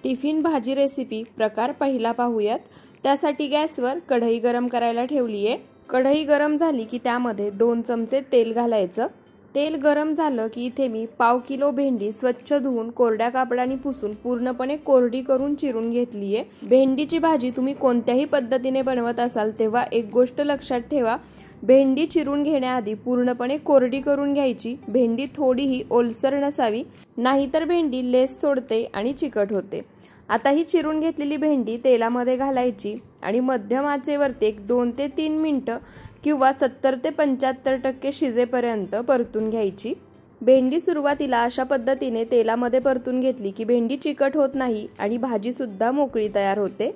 Tiffin भाजी recipe प्रकार पहिला पाहूयात। त्यासाठी गॅसवर कढई गरम करायला ठेवली आहे। कढई गरम झाली की त्यामध्ये 2 चमचे तेल घालायचं। तेल गरम झालं की इथे मी पाव किलो भेंडी स्वच्छ धुवून कोरड्या कापडाने पुसून पूर्णपणे कोरडी करून चिरून घेतली आहे। भेंडीची भाजी तुम्ही कोणत्याही पद्धतीने बनवत असाल तेव्हा एक गोष्ट लक्षात ठेवा, भेंडी चिरून घेण्याआधी पूर्णपणे कोरडी करून घ्यायची। भेंडी थोडीही ओलसर नसावी, नाहीतर भेंडी लेस सोडते आणि चिकट होते। आता ही चिरून घेतलेली भेंडी तेलामध्ये घालायची आणि मध्यम आचेवरती 2 ते 3 मिनिटं किंवा 70 ते 75% शिजेपर्यंत परतून घ्यायची। भेंडी सुरुवातीला अशा पद्धतीने तेलामध्ये परतून घेतली की भेंडी चिकट होत नाही आणि भाजी सुद्धा मोकळी तयार होते।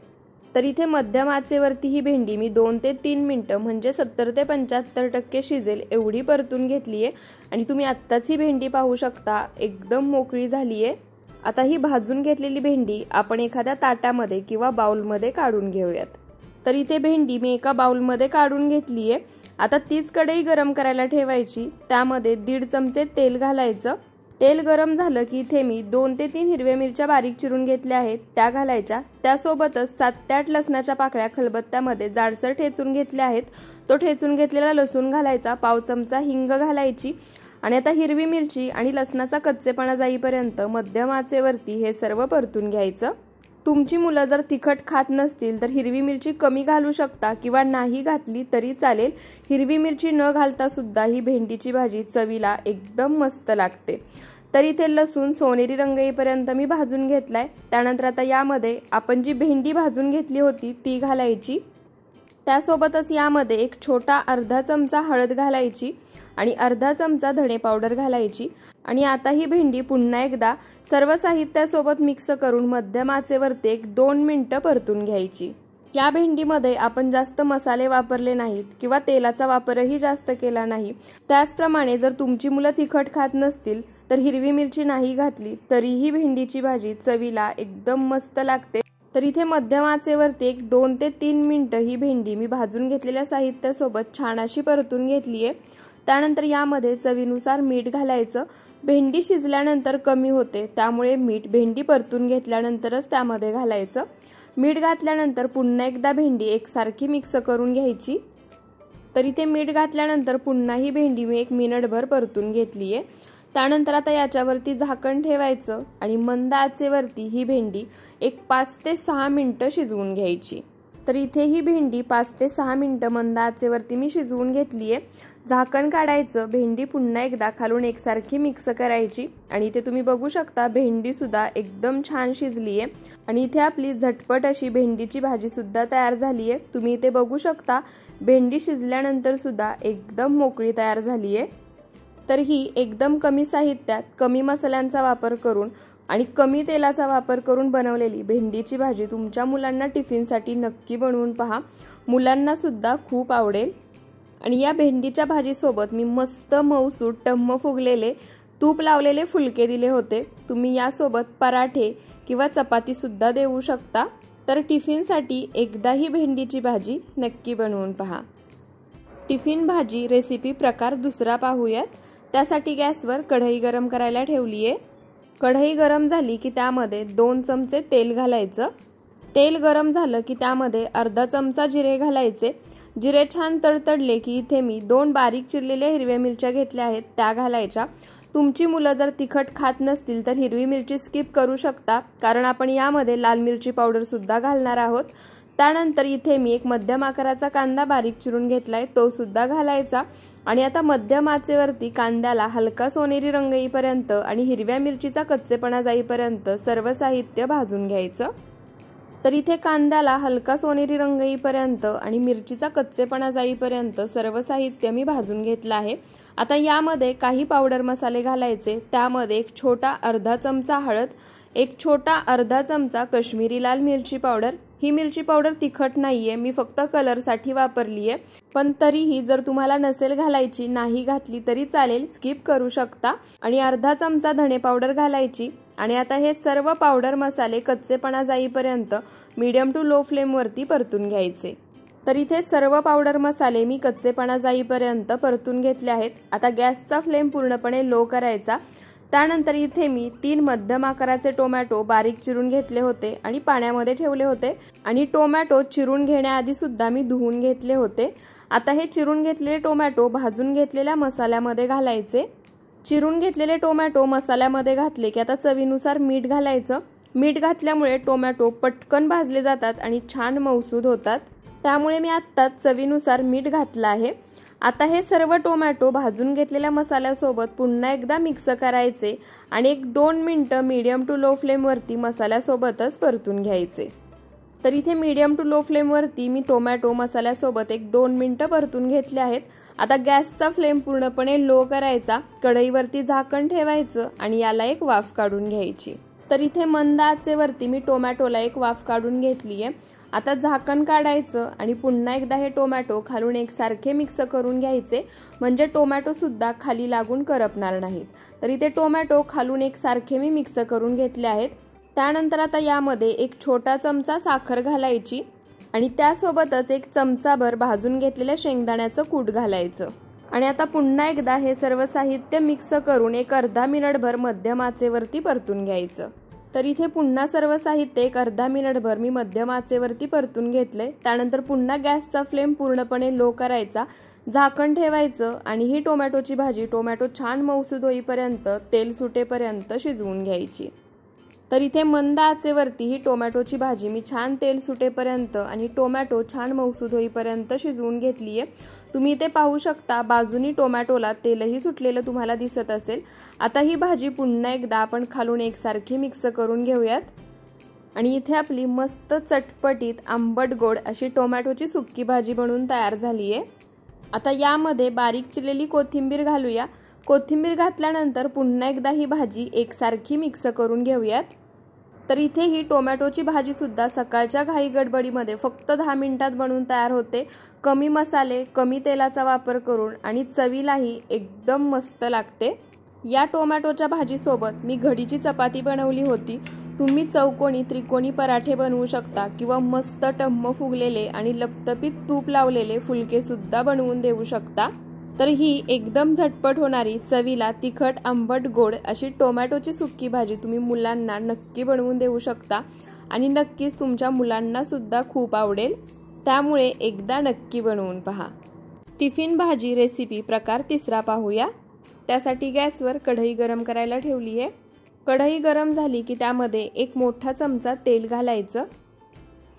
तर इथे मध्यम आचेवरती ही भेंडी मी 2 ते 3 मिनिटं म्हणजे 70 ते 75% शिजेल एवढी परतून घेतली आहे आणि तुम्ही आत्ताच ही भेंडी पाहू शकता, एकदम मोकळी झाली आहे। आता ही भाजून घेतलेली भेंडी आपण एखाद्या ताटामध्ये किंवा बाउलमध्ये काढून घेऊयात। तर इथे भेंडी मी एका बाउलमध्ये काढून घेतली आहे। आता तीच कढई गरम करायला ठेवायची, त्यामध्ये 1.5 चमचे तेल घालायचं। तेल गरम झालं की इथे मी 2 ते 3 हिरव्या मिरच्या बारीक चिरून घेतल्या आहेत त्या घालायच्या। त्यासोबतच 7 ते 8 लसणाच्या पाकळ्या खलबत्त्यामध्ये जाडसर ठेचून घेतल्या आहेत। तो ठेचून घेतलेला लसूण घालायचा, पाव चमचा हिंग घालायची आणि आता हिरवी मिरची आणि लसणाचा कच्चेपणा जाईपर्यंत मध्यम आचेवरती हे सर्व परतून घ्यायचं। तुमची मुलं जर तिखट खात नसतील तर हिरवी मिरची कमी घालू शकता किंवा नाही घातली तरी चालेल। हिरवी मिरची न घालता सुद्धा ही भेंडीची भाजी चवीला एकदम मस्त लागते। तर इथे लसूण सोनेरी रंग येईपर्यंत मी भाजून घेतलाय। त्यानंतर आता यामध्ये आपण जी भेंडी भाजून घेतली होती ती घालायची। त्यासोबतच यामध्ये एक छोटा अर्धा चमचा हळद घालायची आणि अर्धा चमचा धणे पावडर घालायची आणि आता ही भेंडी पुन्हा एकदा सर्व साहित्यासोबत मिक्स करून मध्यम आचेवरती 2 मिनिटं परतून घ्यायची। या भेंडीमध्ये आपण जास्त मसाले वापरले नाहीत किंवा तेलाचा वापरही जास्त केला नाही। त्याचप्रमाणे जर तुमची मुलं तिखट खात नसतील तर हिरवी मिरची नाही घातली तरीही भेंडीची भाजी चवीला एकदम मस्त लागते। तर इथे मध्यम आचेवरती 2 ते 3 मिनिटं ही भेंडी मी भाजून घेतलेल्या साहित्यासोबत छान अशी परतून घेतली आहे। त्यानंतर यामध्ये चवीनुसार मीठ घालायचं। भेंडी शिजल्यानंतर कमी होते, त्यामुळे मीठ भेंडी परतून घेतल्यानंतरच त्यामध्ये घालायचं। मीठ घातल्यानंतर पुन्हा एकदा भेंडी एकसारखी मिक्स करून घ्यायची। तर इथे मीठ घातल्यानंतर पुन्हा ही भेंडी मी 1 मिनिटभर परतून घेतली आहे। त्यानंतर आता याच्यावरती झाकण ठेवायचं आणि मंद आचेवरती ही भेंडी 5 ते 6 मिनिटं शिजवून घ्यायची। तर इथे ही भेंडी 5 ते 6 मिनिटं मंद आचेवरती मी शिजवून घेतली आहे। झाकण काढायचं, भेंडी पुन्हा एकदा खालून एकसारखी मिक्स करायची आणि इथे तुम्ही बघू शकता भेंडी सुद्धा एकदम छान शिजली आहे आणि इथे आपली झटपट अशी भेंडीची भाजी सुद्धा तयार झाली आहे। तुम्ही इथे बघू शकता भेंडी शिजल्यानंतर सुद्धा एकदम मोकळी तयार झाली आहे। तर ही एकदम कमी साहित्यात कमी मसाल्यांचा वापर करून आणि कमी तेलाचा वापर करून बनवलेली भेंडीची भाजी तुमच्या मुलांना टिफिनसाठी नक्की बनवून पहा, मुलांना सुद्धा खूप आवडेल। आणि या भेंडीच्या भाजीसोबत मी मस्त मऊसूत टम्म फुगलेले तूप लावलेले फुलके दिले होते। तुम्ही यासोबत पराठे किंवा चपाती सुद्धा देऊ शकता। तर टिफिनसाठी एकदा ही भेंडीची भाजी नक्की बनवून पहा। टिफिन भाजी रेसिपी प्रकार दुसरा पाहूयात। त्यासाठी गॅसवर कढई गरम करायला ठेवली आहे। कढई गरम झाली की त्यामध्ये 2 चमचे तेल घालायचं। तेल गरम झालं की त्यामध्ये अर्धा चमचा जिरे घालायचे। जिरे छान तडतडले की इथे मी 2 बारीक चिरलेल्या हिरव्या मिरच्या घेतल्या आहेत त्या घालायच्या। तुमची मुलं जर तिखट खात नसतील तर हिरवी मिरची स्किप करू शकता, कारण आपण यामध्ये लाल मिरची पावडर सुद्धा घालणार आहोत। त्यानंतर इथे मी एक मध्यम आकाराचा कांदा बारीक चिरून घेतलाय, तो सुद्धा घालायचा आणि आता मध्यम आचेवरती कांद्याला हलका सोनेरी रंग येईपर्यंत आणि हिरव्या मिरचीचा कच्चेपणा जाईपर्यंत सर्व साहित्य भाजून घ्यायचं। तर इथे कांद्याला हलका सोनेरी रंग येईपर्यंत आणि मिरचीचा कच्चेपणा जाईपर्यंत सर्व साहित्य मी भाजून घेतलं आहे। आता यामध्ये काही पावडर मसाले घालायचे। त्यामध्ये एक छोटा अर्धा चमचा हळद, एक छोटा अर्धा चमचा काश्मीरी लाल मिरची पावडर। ही मिरची पावडर तिखट नाहीये, मी फक्त कलरसाठी वापरली आहे, पण तरीही जर तुम्हाला नसेल घालायची नाही घातली तरी चालेल, स्किप करू शकता। आणि अर्धा चमचा धणे पावडर घालायची आणि आता हे सर्व पावडर मसाले कच्चेपणा जाईपर्यंत मीडियम टू लो फ्लेमवरती परतून घ्यायचे। तर इथे सर्व पावडर मसाले मी कच्चेपणा जाईपर्यंत परतून घेतले आहेत। आता गॅसचा फ्लेम पूर्णपणे लो करायचा। त्यानंतर इथे मी 3 मध्यम आकाराचे टोमॅटो बारीक चिरून घेतले होते आणि पाण्यामध्ये ठेवले होते आणि टोमॅटो चिरून घेण्याआधी सुद्धा मी धुवून घेतले होते। आता हे चिरून घेतलेले टोमॅटो भाजून घेतलेल्या मसाल्यामध्ये घालायचे। चिरून घेतलेले टोमॅटो मसाल्यामध्ये घातले की आता चवीनुसार मीठ घालायचं। मीठ घातल्यामुळे टोमॅटो पटकन भाजले जातात आणि छान मऊसूद होतात, त्यामुळे मी आत्ताच चवीनुसार मीठ घातलं आहे। आता हे सर्व टोमॅटो भाजून घेतलेल्या मसाल्यासोबत पुन्हा एकदा मिक्स करायचे आणि 1-2 मिनिटं मीडियम टू लो फ्लेमवरती मसाल्यासोबतच परतून घ्यायचे। तर इथे मीडियम टू लो फ्लेमवरती मी टोमॅटो मसाल्यासोबत 1-2 मिनिटं परतून घेतले आहेत। आता गॅसचा फ्लेम पूर्णपणे लो करायचा, कढईवरती झाकण ठेवायचं आणि याला एक वाफ काढून घ्यायची। तर इथे मंद आचेवरती मी टोमॅटोला एक वाफ काढून घेतली आहे। आता झाकण काढायचं आणि पुन्हा एकदा हे टोमॅटो खालून एकसारखे मिक्स करून घ्यायचे, म्हणजे टोमॅटो सुद्धा खाली लागून करपणार नाहीत। तर इथे टोमॅटो खालून एकसारखे मी मिक्स करून घेतले आहेत। त्यानंतर आता यामध्ये 1 छोटा चमचा साखर घालायची आणि त्यासोबतच 1 चमचाभर भाजून घेतलेल्या शेंगदाण्याचं कूट घालायचं आणि आता पुन्हा एकदा हे सर्व साहित्य मिक्स करून एक अर्धा मिनिटभर मध्यम आचेवरती परतून घ्यायचं। तर इथे पुन्हा सर्व साहित्य एक अर्धा मिनिटभर मी मध्यम आचेवरती परतून घेतले। त्यानंतर पुन्हा गॅसचा फ्लेम पूर्णपणे लो करायचा, झाकण ठेवायचं आणि ही टोमॅटोची भाजी टोमॅटो छान मऊसूद होईपर्यंत तेल सुटेपर्यंत शिजवून घ्यायची। तर इथे मंद आचेवरती ही टोमॅटोची भाजी मी छान तेल सुटेपर्यंत आणि टोमॅटो छान मऊसूद होईपर्यंत शिजवून घेतली आहे। तुम्ही इथे पाहू शकता बाजूनी टोमॅटोला तेलही सुटलेलं तुम्हाला दिसत असेल। आता ही भाजी पुन्हा एकदा आपण खालून एकसारखी मिक्स करून घेऊयात आणि इथे आपली मस्त चटपटीत आंबट गोड अशी टोमॅटोची सुक्की भाजी बनवून तयार झाली आहे। आता यामध्ये बारीक चिरलेली कोथिंबीर घालूया। कोथिंबीर घातल्यानंतर पुन्हा एकदा ही भाजी एकसारखी मिक्स करून घेऊयात। तर इथे ही टोमॅटोची भाजी सुद्धा सकाळच्या घाई गडबडीमध्ये फक्त 10 मिनिटात बनवून तयार होते। कमी मसाले, कमी तेलाचा वापर करून आणि चवीलाही एकदम मस्त लागते। या टोमॅटोच्या भाजीसोबत मी घडीची चपाती बनवली होती। तुम्ही चौकोनी त्रिकोणी पराठे बनवू शकता किंवा मस्त टम्म फुगलेले आणि लपतपीत तूप लावलेले फुलके सुद्धा बनवून देऊ शकता। तर ही एकदम झटपट होणारी चवीला तिखट आंबट गोड अशी टोमॅटोची सुक्की भाजी तुम्ही मुलांना नक्की बनवून देऊ शकता आणि नक्कीच तुमच्या मुलांना सुद्धा खूप आवडेल, त्यामुळे एकदा नक्की बनवून पहा। टिफिन भाजी रेसिपी प्रकार तिसरा पाहूया। त्यासाठी गॅसवर कढई गरम करायला ठेवली आहे। कढई गरम झाली की त्यामध्ये 1 मोठा चमचा तेल घालायचं।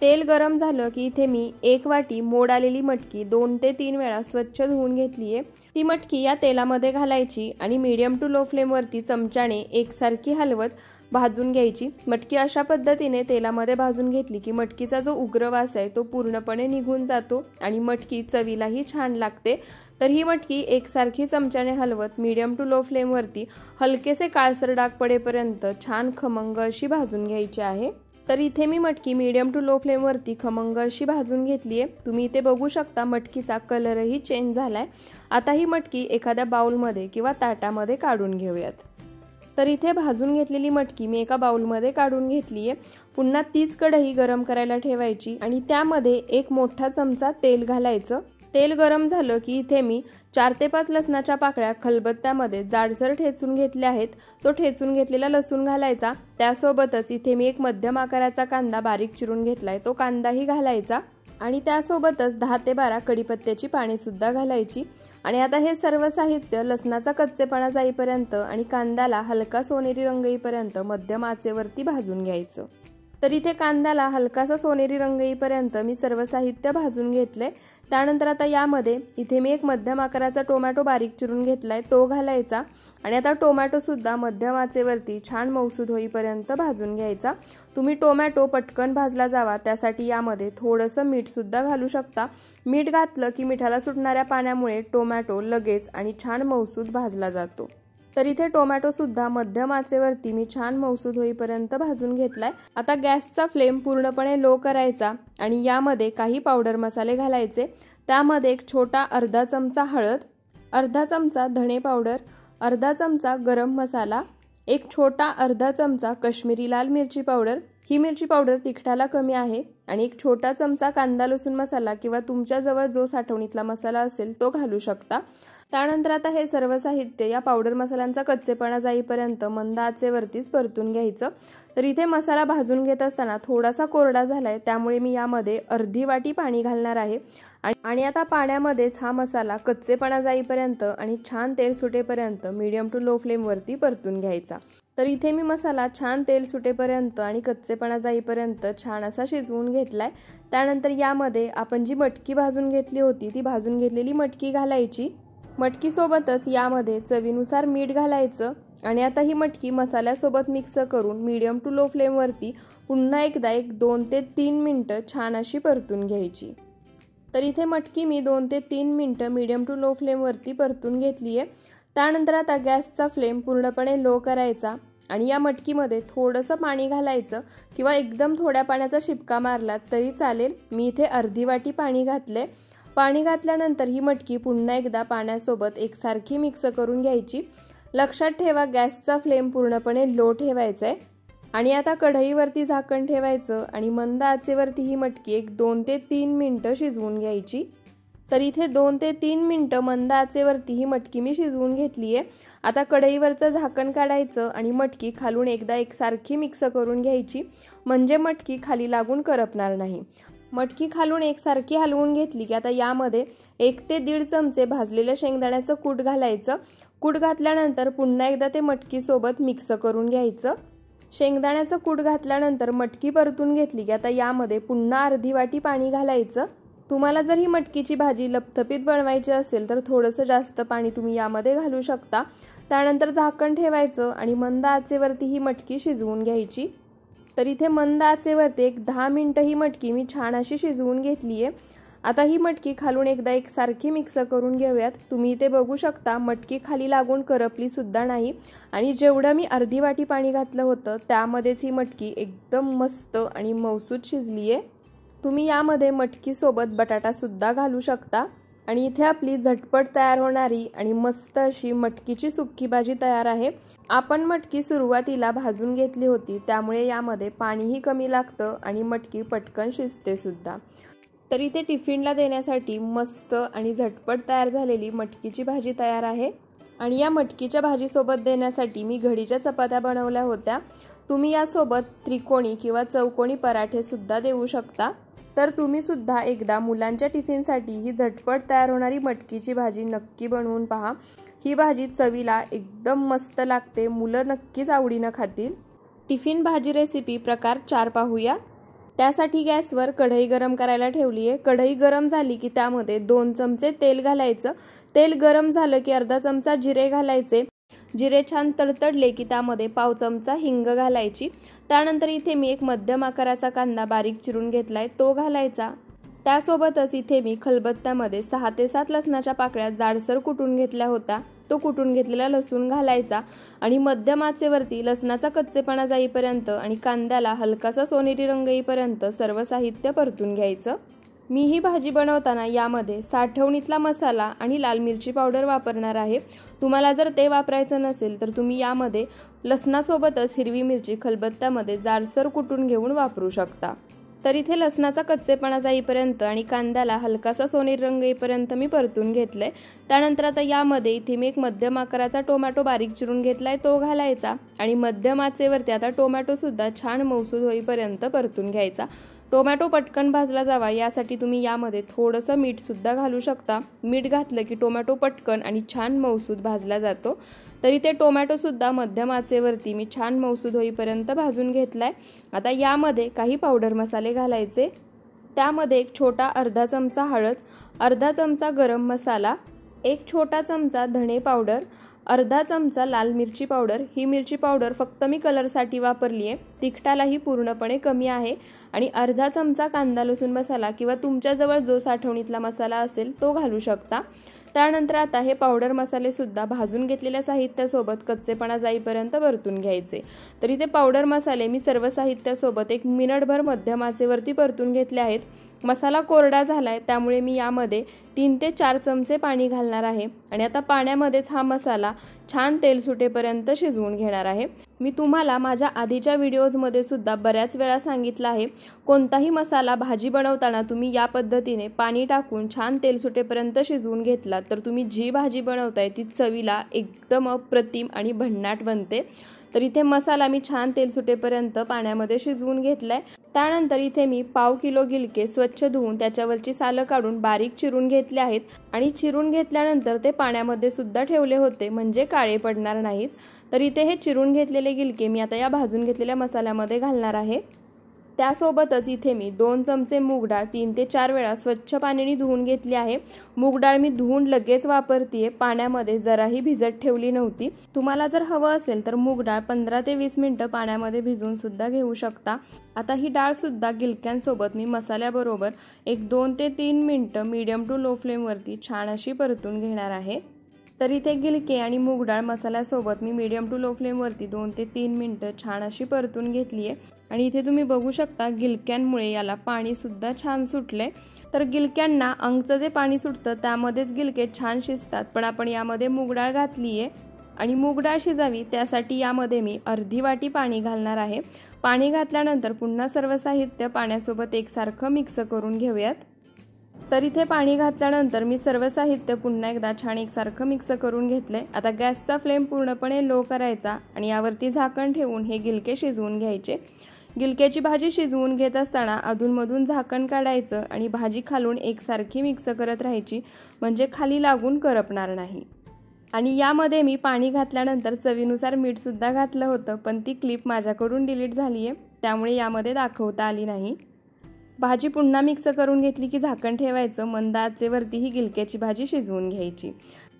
तेल गरम झालं की इथे मी 1 वाटी मोड आलेली मटकी 2 ते 3 वेळा स्वच्छ धुवून घेतली आहे। ती मटकी या तेलामध्ये घालायची आणि मीडियम टू लो फ्लेमवरती चमच्याने एकसारखी हलवत भाजून घ्यायची। मटकी अशा पद्धतीने तेलामध्ये भाजून घेतली की मटकीचा जो उग्र वास आहे तो पूर्णपणे निघून जातो आणि मटकी चवीलाही छान लागते। तर ही मटकी एकसारखी चमच्याने हलवत मीडियम टू लो फ्लेमवरती हलकेसे काळसर डाग पडेपर्यंत छान खमंग अशी भाजून घ्यायची आहे। तर इथे मी मटकी मीडियम टू लो फ्लेमवरती खमंग अशी भाजून घेतली आहे। तुम्ही इथे बघू शकता मटकीचा कलरही चेंज झालाय। आता ही मटकी एखाद्या बाउलमध्ये किंवा ताटामध्ये काढून घेऊयात। तर इथे भाजून घेतलेली मटकी मी एका बाउलमध्ये काढून घेतली आहे। पुन्हा तीच कढई गरम करायला ठेवायची आणि त्यामध्ये 1 मोठा चमचा तेल घालायचं। तेल गरम झालं की इथे मी 4 ते 5 लसणाच्या पाकळ्या खलबत्त्यामध्ये जाडसर ठेचून घेतल्या आहेत। तो ठेचून घेतलेला लसूण घालायचा। त्यासोबतच इथे मी 1 मध्यम आकाराचा कांदा बारीक चिरून घेतलाय, तो कांदाही घालायचा आणि त्यासोबतच 10 ते 12 कढीपत्त्याची पाने सुद्धा घालायची आणि आता हे सर्व साहित्य लसणाचा कच्चेपणा जाईपर्यंत आणि कांद्याला हलका सोनेरी रंग येईपर्यंत मध्यम आचेवरती भाजून घ्यायचं। तर इथे कांद्याला हलकासा सोनेरी रंग येईपर्यंत मी सर्व साहित्य भाजून घेतले। त्यानंतर आता यामध्ये इथे मी 1 मध्यम आकाराचा टोमॅटो बारीक चिरून घेतलाय, तो घालायचा आणि आता टोमॅटो सुद्धा मध्यम आचेवरती छान मऊसूद होईपर्यंत भाजून घ्यायचा। तुम्ही टोमॅटो पटकन भाजला जावा त्यासाठी यामध्ये थोडंसं मीठ सुद्धा घालू शकता। मीठ घातलं की मिठाला सुटणाऱ्या पाण्यामुळे टोमॅटो लगेच आणि छान मऊसूद भाजला जातो। तर इथे टोमॅटो सुद्धा मध्यम आचेवरती मी छान मऊसूद होईपर्यंत भाजून घेतलाय। आता गॅसचा फ्लेम पूर्णपणे लो करायचा आणि यामध्ये काही पावडर मसाले घालायचे। त्यामध्ये 1 छोटा अर्धा चमचा हळद, अर्धा चमचा धणे पावडर, अर्धा चमचा गरम मसाला, 1 छोटा अर्धा चमचा काश्मीरी लाल मिरची पावडर। ही मिरची पावडर तिखटाला कमी आहे आणि 1 छोटा चमचा कांदा लसूण मसाला किंवा तुमच्याजवळ जो साठवणीतला मसाला असेल तो घालू शकता। त्यानंतर आता हे सर्व साहित्य या पावडर मसाल्यांचा कच्चेपणा जाईपर्यंत मंद आचेवरतीच परतून घ्यायचं। तर इथे मसाला भाजून घेत असताना थोडासा कोरडा झालाय, त्यामुळे मी यामध्ये अर्धी वाटी पाणी घालणार आहे आणि आता पाण्यामध्येच हा मसाला कच्चेपणा जाईपर्यंत आणि छान तेल सुटेपर्यंत मीडियम टू लो फ्लेमवरती परतून घ्यायचा। तर इथे मी मसाला छान तेल सुटेपर्यंत आणि कच्चेपणा जाईपर्यंत छान असा शिजवून घेतलाय। त्यानंतर यामध्ये आपण जी मटकी भाजून घेतली होती ती भाजून घेतलेली मटकी घालायची। मटकीसोबतच यामध्ये चवीनुसार मीठ घालायचं आणि आता ही मटकी मसाल्यासोबत मिक्स करून मीडियम टू लो फ्लेमवरती पुन्हा एकदा 2 ते 3 मिनिटं छान अशी परतून घ्यायची। तर इथे मटकी मी 2 ते 3 मिनिटं मीडियम टू लो फ्लेमवरती परतून घेतली आहे। त्यानंतर आता गॅसचा फ्लेम पूर्णपणे लो करायचा आणि या मटकीमध्ये थोडंसं पाणी घालायचं किंवा एकदम थोड्या पाण्याचा शिपका मारला तरी चालेल। मी इथे अर्धी वाटी पाणी घातले। पाणी घातल्यानंतर ही मटकी पुन्हा एकदा पाण्यासोबत एकसारखी मिक्स करून घ्यायची। लक्षात ठेवा गॅसचा फ्लेम पूर्णपणे लो ठेवायचा आहे आणि आता कढईवरती झाकण ठेवायचं आणि मंद आचेवरती ही मटकी 2 ते 3 मिनिटं शिजवून घ्यायची। तर इथे 2 ते 3 मिनिटं मंद आचेवरती ही मटकी मी शिजवून घेतली आहे। आता कढईवरचं झाकण काढायचं आणि मटकी खालून एकदा एकसारखी मिक्स करून घ्यायची, म्हणजे मटकी खाली लागून करपणार नाही। मटकी खालून एकसारखी हलवून घेतली की आता यामध्ये 1 ते 1.5 चमचे भाजलेल्या शेंगदाण्याचं कूट घालायचं। कूट घातल्यानंतर पुन्हा एकदा ते मटकीसोबत मिक्स करून घ्यायचं। शेंगदाण्याचं कूट घातल्यानंतर मटकी परतून घेतली की आता यामध्ये पुन्हा अर्धी वाटी पाणी घालायचं। तुम्हाला जर ही मटकीची भाजी लपथपीत बनवायची असेल तर थोडंसं जास्त पाणी तुम्ही यामध्ये घालू शकता। त्यानंतर झाकण ठेवायचं आणि मंद आचेवरती ही मटकी शिजवून घ्यायची। तर इथे मंद आचेवरती 10 मिनिटं ही मटकी मी छान अशी शिजवून घेतली आहे। आता ही मटकी खालून एकदा एकसारखी मिक्स करून घेऊयात। तुम्ही इथे बघू शकता मटकी खाली लागून करपली सुद्धा नाही आणि जेवढं मी अर्धी वाटी पाणी घातलं होतं त्यामध्येच ही मटकी एकदम मस्त आणि मऊसूत शिजली आहे। तुम्ही यामध्ये मटकीसोबत बटाटा सुद्धा घालू शकता आणि इथे आपली झटपट तयार होणारी आणि मस्त अशी मटकीची सुक्की भाजी तयार आहे। आपण मटकी सुरुवातीला भाजून घेतली होती, त्यामुळे यामध्ये पाणीही कमी लागतं आणि मटकी पटकन शिजते सुद्धा। तर इथे टिफिनला देण्यासाठी मस्त आणि झटपट तयार झालेली मटकीची भाजी तयार आहे आणि या मटकीच्या भाजीसोबत देण्यासाठी मी घडीच्या चपात्या बनवल्या होत्या। तुम्ही यासोबत त्रिकोणी किंवा चौकोनी पराठे सुद्धा देऊ शकता। तर तुम्ही सुद्धा एकदा मुलांच्या टिफिनसाठी ही झटपट तयार होणारी मटकीची भाजी नक्की बनवून पहा। ही भाजी चवीला एकदम मस्त लागते, मुलं नक्कीच आवडीनं खातील। टिफिन भाजी रेसिपी प्रकार 4 पाहूया। त्यासाठी गॅसवर कढई गरम करायला ठेवली आहे। कढई गरम झाली की त्यामध्ये 2 चमचे तेल घालायचं। तेल गरम झालं की अर्धा चमचा जिरे घालायचे। जिरे छान तडतडले की त्यामध्ये पाव चमचा हिंग घालायची। त्यानंतर इथे मी एक मध्यम आकाराचा कांदा बारीक चिरून घेतलाय तो घालायचा। त्यासोबतच इथे मी खलबत्त्यामध्ये 6 ते 7 लसणाच्या पाकळ्या जाडसर कुटून घेतल्या होत्या, तो कुटून घेतलेला लसूण घालायचा आणि मध्यम आचेवरती लसणाचा कच्चेपणा जाईपर्यंत आणि कांद्याला हलकासा सोनेरी रंग येईपर्यंत सर्व साहित्य परतून घ्यायचं। मी ही भाजी बनवताना यामध्ये साठवणीतला मसाला आणि लाल मिरची पावडर वापरणार आहे। तुम्हाला जर ते वापरायचं नसेल तर तुम्ही यामध्ये लसणासोबतच हिरवी मिरची खलबत्त्यामध्ये जाडसर कुटून घेऊन वापरू शकता। तर इथे लसणाचा कच्चेपणा जाईपर्यंत आणि कांद्याला हलकासा सोनेरी रंग येईपर्यंत मी परतून घेतलंय। त्यानंतर आता यामध्ये इथे मी एक मध्यम आकाराचा टोमॅटो बारीक चिरून घेतलाय तो घालायचा आणि मध्यम आचेवरती आता टोमॅटो सुद्धा छान मऊसूद होईपर्यंत परतून घ्यायचा। टोमॅटो पटकन भाजला जावा यासाठी तुम्ही यामध्ये थोडंसं मीठ सुद्धा घालू शकता। मीठ घातलं की टोमॅटो पटकन आणि छान मऊसूद भाजला जातो। तर इथे टोमॅटो सुद्धा मध्यम आचेवरती मी छान मऊसूद होईपर्यंत भाजून घेतलाय। आता यामध्ये काही पावडर मसाले घालायचे। त्यामध्ये एक छोटा अर्धा चमचा हळद, अर्धा चमचा गरम मसाला, एक छोटा चमचा धणे पावडर, अर्धा चमचा लाल मिरची पावडर। ही मिरची पावडर फक्त मी कलरसाठी वापरली आहे, तिखटालाही पूर्णपणे कमी आहे आणि अर्धा चमचा कांदा लसूण मसाला किंवा तुमच्याजवळ जो साठवणीतला मसाला असेल तो घालू शकता। त्यानंतर आता हे पावडर मसाले सुद्धा भाजून घेतलेल्या साहित्यासोबत कच्चेपणा जाईपर्यंत परतून घ्यायचे। तर इथे पावडर मसाले मी सर्व साहित्यासोबत 1 मिनिटभर मध्यम आचेवरती परतून घेतले आहेत। मसाला कोरडा झालाय त्यामुळे मी यामध्ये 3 ते 4 चमचे पाणी घालणार आहे आणि आता पाण्यामध्येच हा मसाला छान तेल सुटेपर्यंत शिजवून घेणार आहे। मी तुम्हाला माझ्या आधीच्या व्हिडिओजमध्ये सुद्धा बऱ्याच वेळा सांगितलं आहे, कोणताही मसाला भाजी बनवताना तुम्ही या पद्धतीने पाणी टाकून छान तेल सुटेपर्यंत शिजवून घेतला तर तुम्ही जी भाजी बनवताय ती चवीला एकदम अप्रतिम आणि भन्नाट बनते। तर इथे मसाला मी छान तेल सुटेपर्यंत पाण्यामध्ये शिजवून घेतलाय। त्यानंतर इथे मी पाव किलो गिलके स्वच्छ धुवून त्याच्यावरची सालं काढून बारीक चिरून घेतले आहेत आणि चिरून घेतल्यानंतर ते पाण्यामध्ये सुद्धा ठेवले होते म्हणजे काळे पडणार नाहीत। तर इथे हे चिरून घेतलेले गिलके मी आता या भाजून घेतलेल्या मसाल्यामध्ये घालणार आहे। त्यासोबतच इथे मी 2 चमचे मूग डाळ 3 ते 4 वेळा स्वच्छ पाण्याने धुवून घेतली आहे। मूग डाळ मी धुवून लगेच वापरतेय, पाण्यामध्ये जराही भिजत ठेवली नव्हती। तुम्हाला जर हवं असेल तर मूग डाळ 15 ते 20 मिनिटं पाण्यामध्ये भिजवून सुद्धा घेऊ शकता। आता ही डाळ सुद्धा गिलक्यांसोबत मी मसाल्याबरोबर 2 ते 3 मिनिटं मीडियम टू लो फ्लेमवरती छान अशी परतून घेणार आहे। तर इथे गिलके आणि मूग डाळ मसाल्यासोबत मी मीडियम टू लो फ्लेमवरती 2 ते 3 मिनिटं छान अशी परतून घेतली आहे आणि इथे तुम्ही बघू शकता गिलक्यांमुळे याला पाणी सुद्धा छान सुटले। तर गिलक्यांना अंगचं जे पाणी सुटतं त्यामध्येच गिलके छान शिजतात, पण आपण यामध्ये मूग डाळ घातली आहे आणि मूग डाळ शिजावी त्यासाठी यामध्ये मी अर्धी वाटी पाणी घालणार आहे। पाणी घातल्यानंतर पुन्हा सर्व साहित्य पाण्यासोबत एकसारखं मिक्स करून घेऊयात। तर इथे पाणी घातल्यानंतर मी सर्व साहित्य पुन्हा एकदा छान एकसारखं मिक्स करून घेतले। आता गॅसचा फ्लेम पूर्णपणे लो करायचा आणि यावरती झाकण ठेवून हे गिलके शिजवून घ्यायचे। गिलक्याची भाजी शिजवून घेत असताना अधूनमधून झाकण काढायचं आणि भाजी खालून एकसारखी मिक्स करत राहायची म्हणजे खाली लागून करपणार नाही। आणि यामध्ये मी पाणी घातल्यानंतर चवीनुसार मीठ सुद्धा घातलं होतं, पण ती क्लिप माझ्याकडून डिलीट झाली आहे त्यामुळे यामध्ये दाखवता आली नाही। भाजी पुन्हा मिक्स करून घेतली की झाकण ठेवायचं, मंद आचेवरती ही गिलक्याची भाजी शिजवून घ्यायची।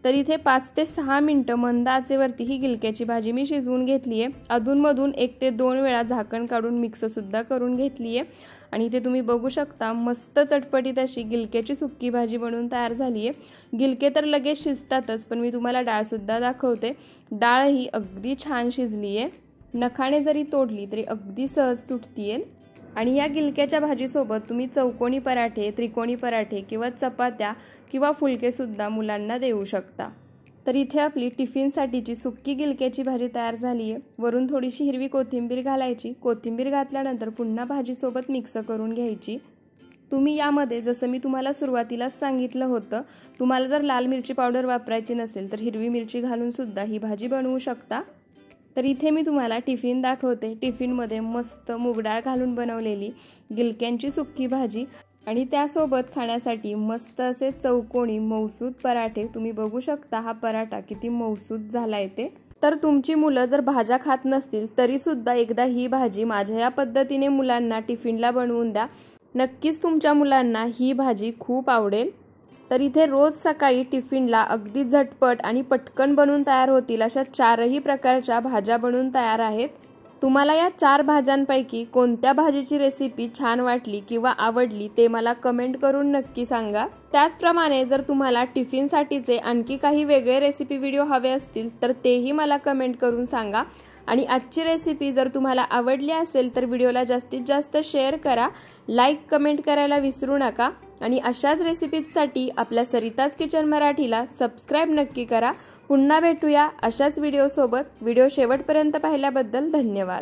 तर इथे 5 ते 6 मिनिटं मंद आचेवरती ही गिलक्याची भाजी मी शिजवून घेतली आहे। अधूनमधून 1 ते 2 वेळा झाकण काढून मिक्स सुद्धा करून घेतली आहे आणि इथे तुम्ही बघू शकता मस्त चटपटीत अशी गिलक्याची सुक्की भाजी बनवून तयार झाली आहे। गिलके तर लगेच शिजतातच, पण मी तुम्हाला डाळ सुद्धा दाखवते। डाळ ही अगदी छान शिजली आहे, नखाने जरी तोडली तरी अगदी सहज तुटतीये। आणि या गिलक्याच्या भाजीसोबत तुम्ही चौकोनी पराठे, त्रिकोणी पराठे किंवा चपात्या किंवा फुलके सुद्धा मुलांना देऊ शकता। तर इथे आपली टिफिनसाठीची सुक्की गिलक्याची भाजी तयार झाली आहे। वरून थोडीशी हिरवी कोथिंबीर घालायची, कोथिंबीर घातल्यानंतर पुन्हा भाजीसोबत मिक्स करून घ्यायची। तुम्ही यामध्ये जसं मी तुम्हाला सुरुवातीलाच सांगितलं होतं, तुम्हाला जर लाल मिरची पावडर वापरायची नसेल तर हिरवी मिरची घालून सुद्धा ही भाजी बनवू शकता। तर इथे मी तुम्हाला टिफिन दाखवते। टिफिनमध्ये मस्त मूग डाळ घालून बनवलेली गिलक्यांची सुक्की भाजी आणि त्यासोबत खाण्यासाठी मस्त असे चौकोनी मौसूद पराठे। तुम्ही बघू शकता हा पराठा किती मौसूद झालाय ते। तर तुमची मुलं जर भाज्या खात नसतील तरी सुद्धा एकदा ही भाजी माझ्या या पद्धतीने मुलांना टिफिनला बनवून द्या, नक्कीच तुमच्या मुलांना ही भाजी खूप आवडेल। तर इथे रोज सकाळी टिफिनला अगदी झटपट आणि पटकन बनवून तयार होतील अशा 4ही प्रकारच्या भाज्या बनवून तयार आहेत। तुम्हाला या 4 भाज्यांपैकी कोणत्या भाजीची रेसिपी छान वाटली किंवा आवडली ते मला कमेंट करून नक्की सांगा। त्याचप्रमाणे जर तुम्हाला टिफिनसाठीचे आणखी काही वेगळे रेसिपी व्हिडिओ हवे असतील तर तेही मला कमेंट करून सांगा। आणि आजची रेसिपी जर तुम्हाला आवडली असेल तर व्हिडिओला जास्तीत जास्त शेअर करा, लाईक कमेंट करायला विसरू नका आणि अशाच रेसिपीजसाठी आपल्या सरिताज किचन मराठीला सबस्क्राईब नक्की करा। पुन्हा भेटूया अशाच व्हिडिओसोबत। व्हिडिओ शेवटपर्यंत पाहिल्याबद्दल धन्यवाद।